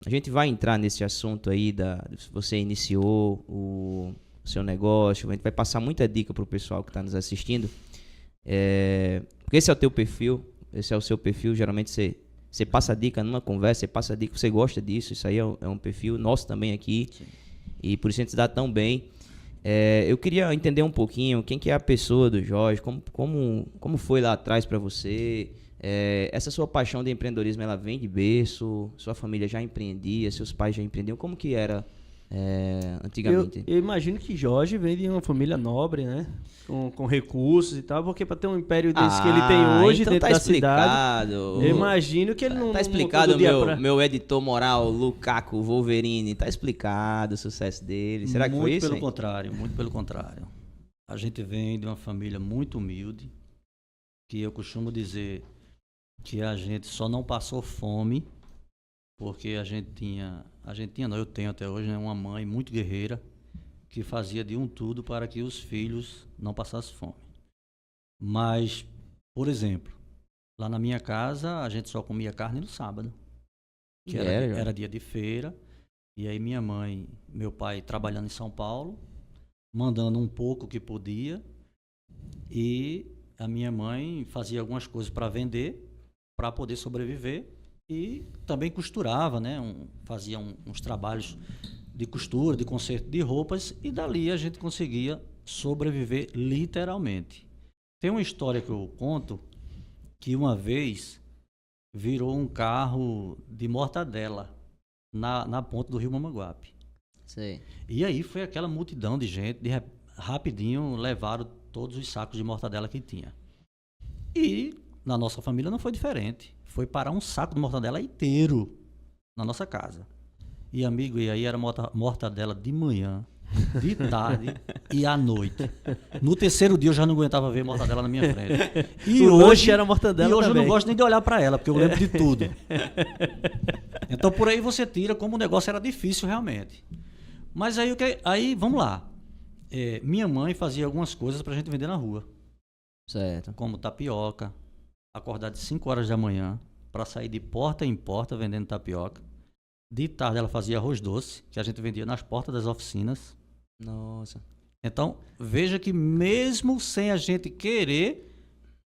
A gente vai entrar nesse assunto aí, você iniciou o seu negócio, a gente vai passar muita dica pro pessoal que está nos assistindo. Porque esse é o teu perfil, esse é o seu perfil, geralmente você passa dica numa conversa, você passa dica, você gosta disso, isso aí é um perfil nosso também aqui. Sim. E por isso a gente se dá tão bem. Eu queria entender um pouquinho quem que é a pessoa do Jorge, como foi lá atrás para você. Essa sua paixão de empreendedorismo, ela vem de berço? Sua família já empreendia? Seus pais já empreendiam? Como que era antigamente? Eu imagino que Jorge vem de uma família nobre, né? Com recursos e tal, porque para ter um império desse que ele tem hoje então dentro tá da explicado. cidade, eu imagino que ele não... Tá explicado, meu editor moral, Lukaku Wolverine, tá explicado o sucesso dele. Será que foi isso? Muito pelo contrário. A gente vem de uma família muito humilde, que eu costumo dizer que a gente só não passou fome porque eu tenho até hoje, né, uma mãe muito guerreira que fazia de tudo para que os filhos não passassem fome. Mas, por exemplo, lá na minha casa a gente só comia carne no sábado, que era dia de feira, e aí meu pai trabalhando em São Paulo, mandando um pouco que podia, e a minha mãe fazia algumas coisas para vender, para poder sobreviver, e também costurava, né? Fazia uns trabalhos de costura, de conserto de roupas, e dali a gente conseguia sobreviver literalmente. Tem uma história que eu conto, que uma vez virou um carro de mortadela na ponta do Rio Mamanguape. Sei. E aí foi aquela multidão de gente, rapidinho levaram todos os sacos de mortadela que tinha. E na nossa família não foi diferente. Foi parar um saco de mortadela inteiro na nossa casa. E amigo, e aí era mortadela de manhã, de tarde e à noite. No terceiro dia eu já não aguentava ver mortadela na minha frente. E hoje era mortadela. E hoje também. Eu não gosto nem de olhar para ela, porque eu lembro de tudo. Então por aí você tira como o negócio era difícil realmente. Mas aí vamos lá. Minha mãe fazia algumas coisas pra gente vender na rua. Certo. Como tapioca, acordar de 5 horas da manhã para sair de porta em porta vendendo tapioca. De tarde ela fazia arroz doce, que a gente vendia nas portas das oficinas. Nossa. Então, veja que mesmo sem a gente querer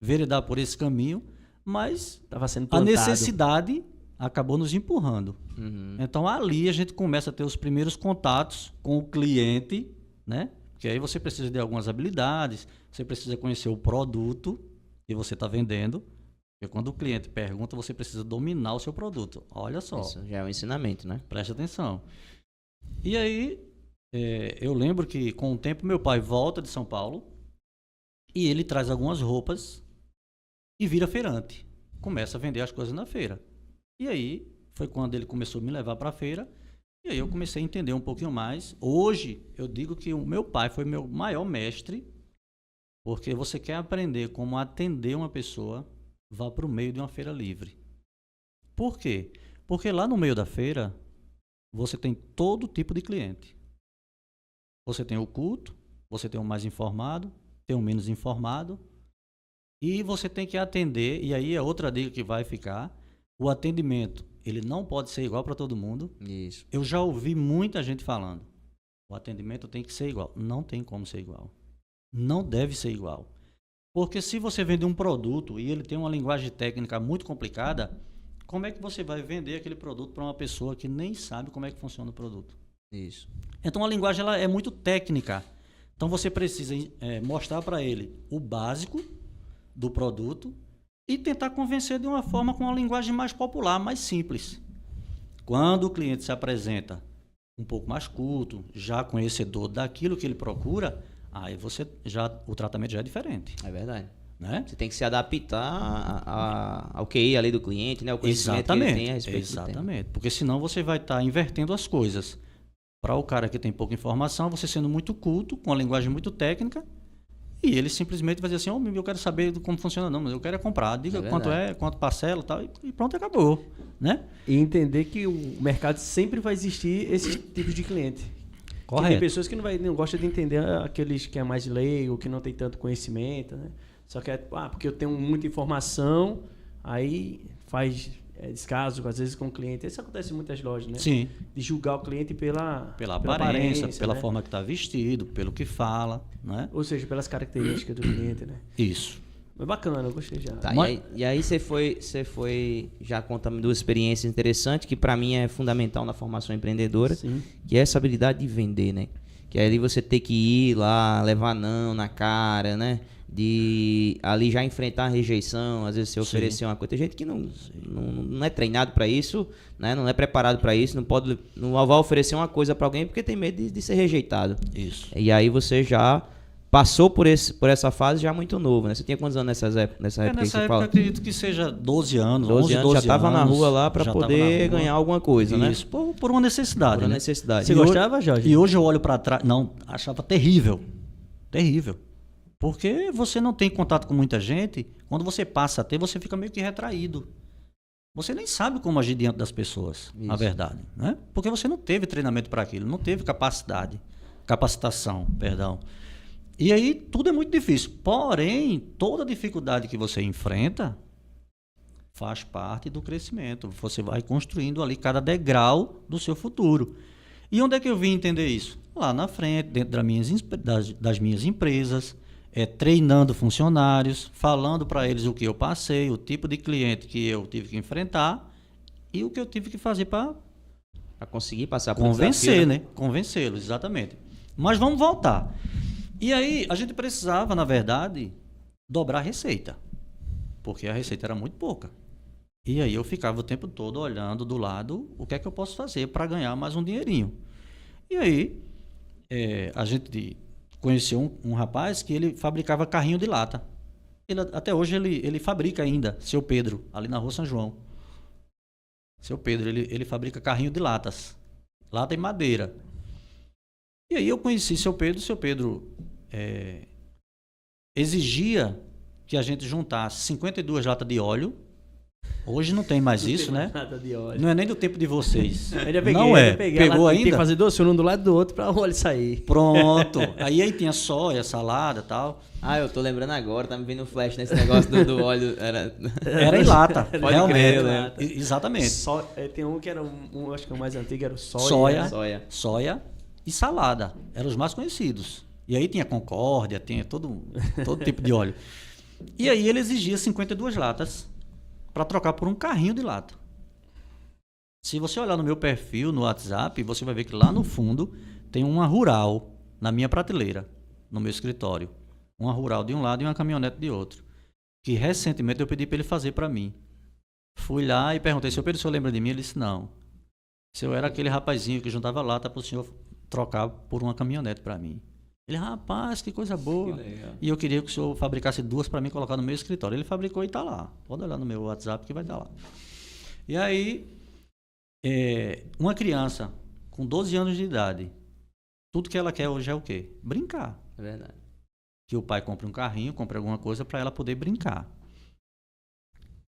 veredar por esse caminho, mas Tava sendo a plantado. necessidade acabou nos empurrando. Uhum. Então, ali a gente começa a ter os primeiros contatos com o cliente, né? Porque aí você precisa de algumas habilidades, você precisa conhecer o produto que você está vendendo. Porque quando o cliente pergunta, você precisa dominar o seu produto. Olha só. Isso já é um ensinamento, né? Preste atenção. E aí, eu lembro que com o tempo meu pai volta de São Paulo e ele traz algumas roupas e vira feirante. Começa a vender as coisas na feira. E aí, foi quando ele começou a me levar para a feira. E aí eu comecei a entender um pouquinho mais. Hoje, eu digo que o meu pai foi meu maior mestre, porque você quer aprender como atender uma pessoa, vá para o meio de uma feira livre. Por quê? Porque lá no meio da feira, você tem todo tipo de cliente. Você tem o culto, você tem o mais informado, tem o menos informado, e você tem que atender, e aí é outra dica que vai ficar, o atendimento, ele não pode ser igual para todo mundo. Isso. Eu já ouvi muita gente falando, o atendimento tem que ser igual. Não tem como ser igual. Não deve ser igual. Porque se você vende um produto e ele tem uma linguagem técnica muito complicada, como é que você vai vender aquele produto para uma pessoa que nem sabe como é que funciona o produto? Isso. Então a linguagem ela é muito técnica. Então você precisa mostrar para ele o básico do produto e tentar convencer de uma forma com uma linguagem mais popular, mais simples. Quando o cliente se apresenta um pouco mais culto, já conhecedor daquilo que ele procura, aí o tratamento já é diferente. É verdade. Né? Você tem que se adaptar ao QI ali do cliente, né? O conhecimento que ele tem a respeito do tema. Exatamente. Porque senão você vai estar invertendo as coisas. Para o cara que tem pouca informação, você sendo muito culto, com uma linguagem muito técnica, e ele simplesmente vai dizer assim, eu quero saber como funciona, não, mas eu quero comprar, diga quanto parcela e tal, e pronto, acabou. Né? E entender que o mercado sempre vai existir esse tipo de cliente. Correto. Tem pessoas que não gostam de entender aqueles que é mais leigo, que não tem tanto conhecimento, né? Só que porque eu tenho muita informação, aí descaso, às vezes, com o cliente. Isso acontece em muitas lojas, né? Sim. De julgar o cliente pela aparência, pela né? forma que está vestido, pelo que fala, né? Ou seja, pelas características do cliente, né? Isso. Mas bacana, eu gostei já. Tá, e aí você foi já contando duas experiências interessantes que para mim é fundamental na formação empreendedora, Sim. que é essa habilidade de vender, né? Que aí você ter que ir lá, levar não na cara, né? De ali já enfrentar a rejeição, às vezes você oferecer uma coisa. Tem gente que não é treinado para isso, né? Não é preparado para isso, não vai oferecer uma coisa para alguém porque tem medo de ser rejeitado. Isso. E aí você já passou por essa fase já muito novo, né? Você tinha quantos anos nessa época Nessa que você época fala? eu acredito que seja 12 anos, 12 anos, já estava na rua lá para já tava poder na rua. ganhar alguma coisa, né? Isso, por uma necessidade, Por uma né? necessidade. Você gostava, Jorge? E hoje eu olho para trás, não, achava terrível. Terrível. Porque você não tem contato com muita gente, quando você passa a ter, você fica meio que retraído. Você nem sabe como agir diante das pessoas, na verdade, né? Porque você não teve treinamento para aquilo, não teve capacitação, perdão. E aí tudo é muito difícil. Porém, toda dificuldade que você enfrenta faz parte do crescimento. Você vai construindo ali cada degrau do seu futuro. E onde é que eu vim entender isso? Lá na frente, dentro das minhas empresas, treinando funcionários, falando para eles o que eu passei, o tipo de cliente que eu tive que enfrentar e o que eu tive que fazer para conseguir passar por convencer, né? Convencê-los, exatamente. Mas vamos voltar. E aí, a gente precisava, na verdade, dobrar a receita. Porque a receita era muito pouca. E aí eu ficava o tempo todo olhando do lado o que é que eu posso fazer para ganhar mais um dinheirinho. E aí, a gente conheceu um rapaz que ele fabricava carrinho de lata. Até hoje ele fabrica ainda, seu Pedro, ali na Rua São João. Seu Pedro, ele fabrica carrinho de latas. Lata e madeira. E aí eu conheci seu Pedro exigia que a gente juntasse 52 latas de óleo. Hoje não tem mais isso, né? Nada de óleo. Não é nem do tempo de vocês. Não é. Pegou ainda? Tem que fazer dois, um do lado do outro para o óleo sair. Pronto. Aí tinha soja, salada e tal. Ah, eu tô lembrando agora, tá me vendo flash nesse negócio do óleo. Era em lata, Pode realmente. crer, né? Exatamente. Tem um que era acho que o mais antigo era o soja. Soja e salada. Eram os mais conhecidos. E aí tinha Concórdia, tinha todo tipo de óleo. E aí ele exigia 52 latas para trocar por um carrinho de lata. Se você olhar no meu perfil, no WhatsApp, você vai ver que lá no fundo tem uma Rural na minha prateleira, no meu escritório. Uma Rural de um lado e uma caminhonete de outro. Que recentemente eu pedi para ele fazer para mim. Fui lá e perguntei, seu Pedro, o senhor lembra de mim? Ele disse, não. Se eu era aquele rapazinho que juntava lata para o senhor trocar por uma caminhonete para mim. Ele, rapaz, que coisa boa. Que e eu queria que o senhor fabricasse duas para mim e colocar no meu escritório. Ele fabricou e está lá. Pode olhar no meu WhatsApp que vai estar lá. E aí, uma criança com 12 anos de idade, tudo que ela quer hoje é o quê? Brincar. É verdade. Que o pai compre um carrinho, compre alguma coisa para ela poder brincar.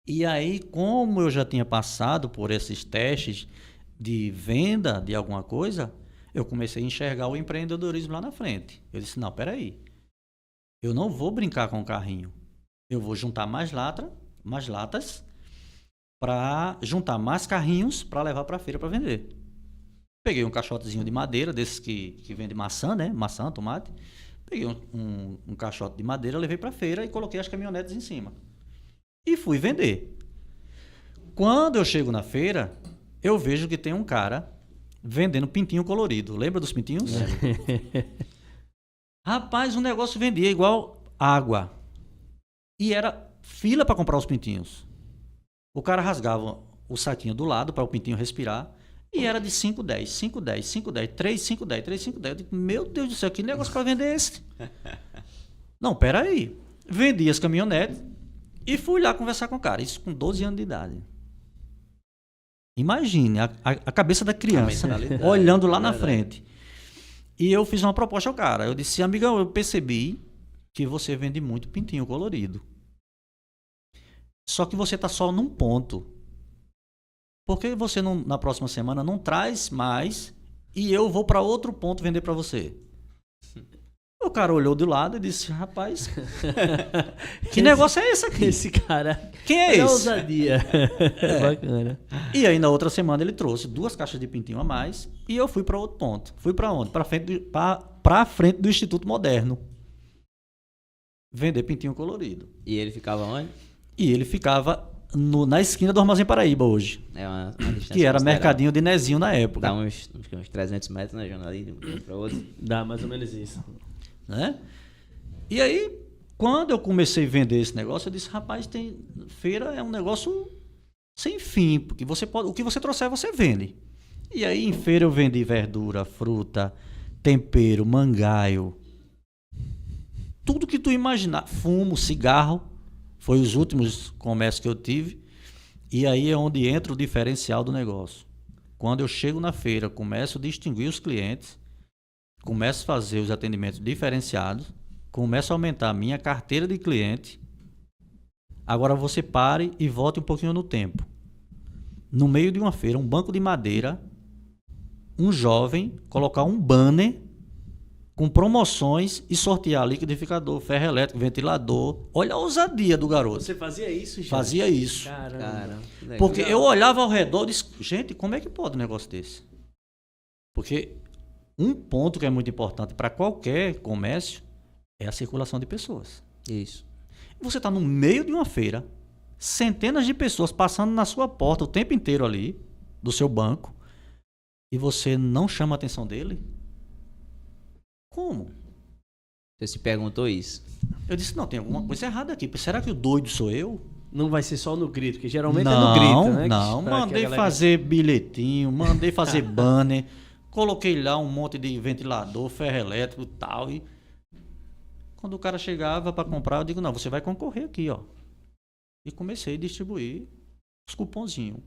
E aí, como eu já tinha passado por esses testes de venda de alguma coisa, eu comecei a enxergar o empreendedorismo lá na frente. Eu disse, não, peraí. Eu não vou brincar com o carrinho. Eu vou juntar mais latas para juntar mais carrinhos para levar para a feira para vender. Peguei um caixotezinho de madeira, desses que vende maçã, né? Maçã, tomate. Peguei um caixote de madeira, levei para a feira e coloquei as caminhonetes em cima. E fui vender. Quando eu chego na feira, eu vejo que tem um cara vendendo pintinho colorido. Lembra dos pintinhos? Rapaz, o negócio vendia igual água. E era fila para comprar os pintinhos. O cara rasgava o saquinho do lado para o pintinho respirar. E era de 5,10, 5,10, 5,10, 3, 5,10, 3, 5,10. Eu digo, meu Deus do céu, que negócio para vender esse? Não, peraí. Vendi as caminhonetes e fui lá conversar com o cara. Isso com 12 anos de idade. Imagine a cabeça da criança olhando lá na frente. E eu fiz uma proposta ao cara. Eu disse, amigão, eu percebi que você vende muito pintinho colorido. Só que você está só num ponto. Por que você não, na próxima semana não traz mais e eu vou para outro ponto vender para você? O cara olhou do lado e disse, rapaz, que negócio é esse aqui? Esse cara. Quem é Olha a esse? ousadia. Bacana. E aí, na outra semana, ele trouxe 2 caixas de pintinho a mais e eu fui para outro ponto. Fui para onde? Para frente do Instituto Moderno. Vender pintinho colorido. E ele ficava onde? E ele ficava na esquina do Armazém Paraíba hoje. É uma distância Que era considerável. mercadinho de Nezinho na época. Dá uns 300 metros, né, João? Ali de um para outro. Dá mais ou menos isso. Né? E aí, quando eu comecei a vender esse negócio, eu disse, rapaz, feira é um negócio sem fim, porque o que você trouxer, você vende. E aí, em feira, eu vendi verdura, fruta, tempero, mangaio, tudo que tu imaginar, fumo, cigarro, foi os últimos comércios que eu tive, e aí é onde entra o diferencial do negócio. Quando eu chego na feira, começo a distinguir os clientes, começo a fazer os atendimentos diferenciados, começo a aumentar a minha carteira de cliente. Agora você pare e volte um pouquinho no tempo. No meio de uma feira, um banco de madeira, um jovem colocar um banner com promoções e sortear liquidificador, ferro elétrico, ventilador. Olha a ousadia do garoto. Você fazia isso, gente? Fazia isso. Caramba. Cara, que legal. Porque eu olhava ao redor e disse, gente, como é que pode um negócio desse? Porque um ponto que é muito importante para qualquer comércio é a circulação de pessoas. Isso. Você está no meio de uma feira, centenas de pessoas passando na sua porta o tempo inteiro ali, do seu banco, e você não chama a atenção dele? Como? Você se perguntou isso? Eu disse, não, tem alguma coisa errada aqui. Será que o doido sou eu? Não vai ser só no grito, que geralmente não, é no grito, né? Não, Pra que a mandei galera- fazer bilhetinho, mandei fazer banner, coloquei lá um monte de ventilador, ferro elétrico e tal. E quando o cara chegava para comprar, eu digo, não, você vai concorrer aqui, ó. E comecei a distribuir os cupomzinhos.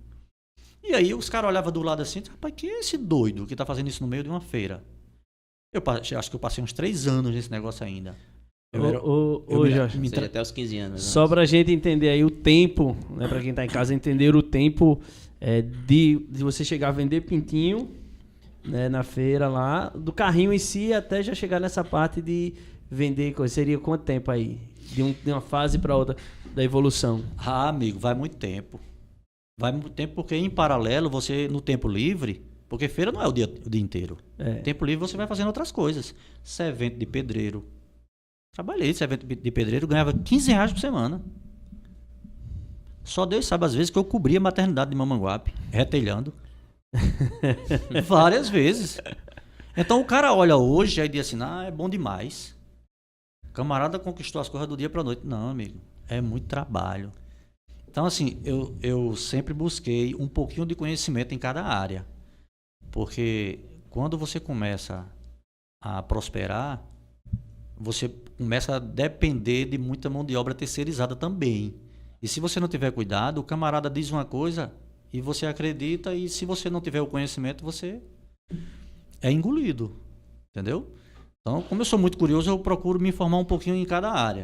E aí os caras olhavam do lado assim, rapaz, quem é esse doido que tá fazendo isso no meio de uma feira? Acho que eu passei uns 3 anos nesse negócio ainda. Ô, Jorge, Ou seja, até os 15 anos. né? só pra gente entender aí o tempo, né? Pra quem tá em casa entender o tempo de você chegar a vender pintinho, né, na feira lá, do carrinho em si até já chegar nessa parte de vender coisa. Seria quanto tempo aí? De uma fase pra outra da evolução. Ah, amigo, vai muito tempo. Vai muito tempo porque em paralelo você, no tempo livre, porque feira não é o dia inteiro. É. Tempo livre você vai fazendo outras coisas. Servente de pedreiro. Trabalhei de servente de pedreiro, ganhava R$15 por semana. Só Deus sabe às vezes que eu cobria a maternidade de Mamanguape, retelhando. Várias vezes. Então o cara olha hoje e diz assim, é bom demais. O camarada conquistou as coisas do dia para noite. Não, amigo, é muito trabalho. Então assim, eu sempre busquei um pouquinho de conhecimento em cada área. Porque quando você começa a prosperar, você começa a depender de muita mão de obra terceirizada também. E se você não tiver cuidado, o camarada diz uma coisa e você acredita, e se você não tiver o conhecimento, você é engolido. Entendeu? Então, como eu sou muito curioso, eu procuro me informar um pouquinho em cada área.